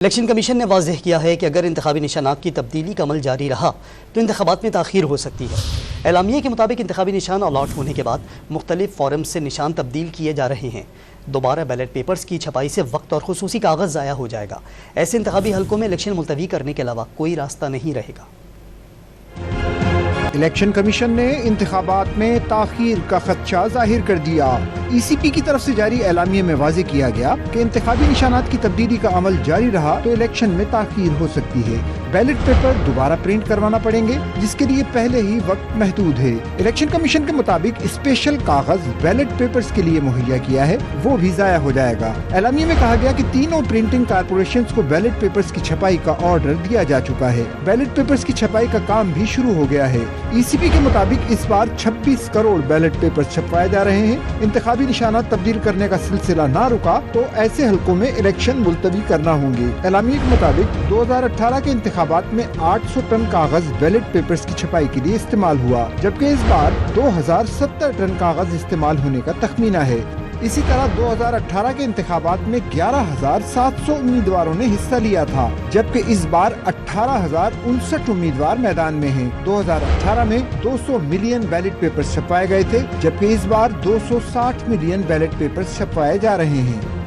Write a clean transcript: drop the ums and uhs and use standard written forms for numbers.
Election commission نے واضح کیا ہے کہ اگر انتخابی نشانات کی تبدیلی کا عمل جاری رہا تو انتخابات میں تاخیر ہو سکتی ہے۔ اعلامیے کے مطابق انتخابی نشان الاٹ ہونے کے بعد مختلف فارم سے نشان تبدیل کیے جا رہے ہیں۔ دوبارہ بیلٹ پیپرز کی چھپائی سے وقت اور خصوصی کاغذ ضائع ہو جائے گا۔ ایسے انتخابی حلقوں میں الیکشن ملتوی کرنے کے علاوہ کوئی راستہ نہیں رہے گا۔ الیکشن کمیشن نے انتخابات میں تاخیر کا خدشہ ظاہر کر دیا۔ ای سی پی کی طرف سے جاری اعلامیے میں واضح کیا گیا کہ انتخابی نشانات کی تبدیلی کا عمل جاری رہا تو الیکشن میں تاخیر ہو سکتی ہے۔ بیلٹ پیپر دوبارہ پرنٹ کروانا پڑیں گے، جس کے لیے پہلے ہی وقت محدود ہے۔ الیکشن کمیشن کے مطابق اسپیشل کاغذ بیلٹ پیپرز کے لیے مہیا کیا ہے، وہ بھی ضائع ہو جائے گا۔ اعلامیے میں کہا گیا کہ تینوں پرنٹنگ کارپوریشنز کو بیلٹ پیپرز کی چھپائی کا آرڈر دیا جا چکا ہے۔ بیلٹ پیپرز کی چھپائی کا کام بھی شروع ہو گیا ہے۔ ای سی پی کے مطابق اس بار 26 کروڑ بیلٹ پیپرز چھپوائے جا رہے ہیں۔ انتخابی نشانات تبدیل کرنے کا سلسلہ نہ رکا تو ایسے حلقوں میں الیکشن ملتوی کرنا ہوں گے۔ اعلامیے کے مطابق 2018 کے انتخابات میں 800 ٹن کاغذ بیلٹ پیپرز کی چھپائی کے لیے استعمال ہوا، جبکہ اس بار 2070 ٹن کاغذ استعمال ہونے کا تخمینہ ہے۔ اسی طرح 2018 کے انتخابات میں 11,700 امیدواروں نے حصہ لیا تھا، جبکہ اس بار 18,059 امیدوار میدان میں ہیں۔ 2018 میں 200 ملین بیلٹ پیپرز چھپائے گئے تھے، جبکہ اس بار 260 ملین بیلٹ پیپرز چھپائے جا رہے ہیں۔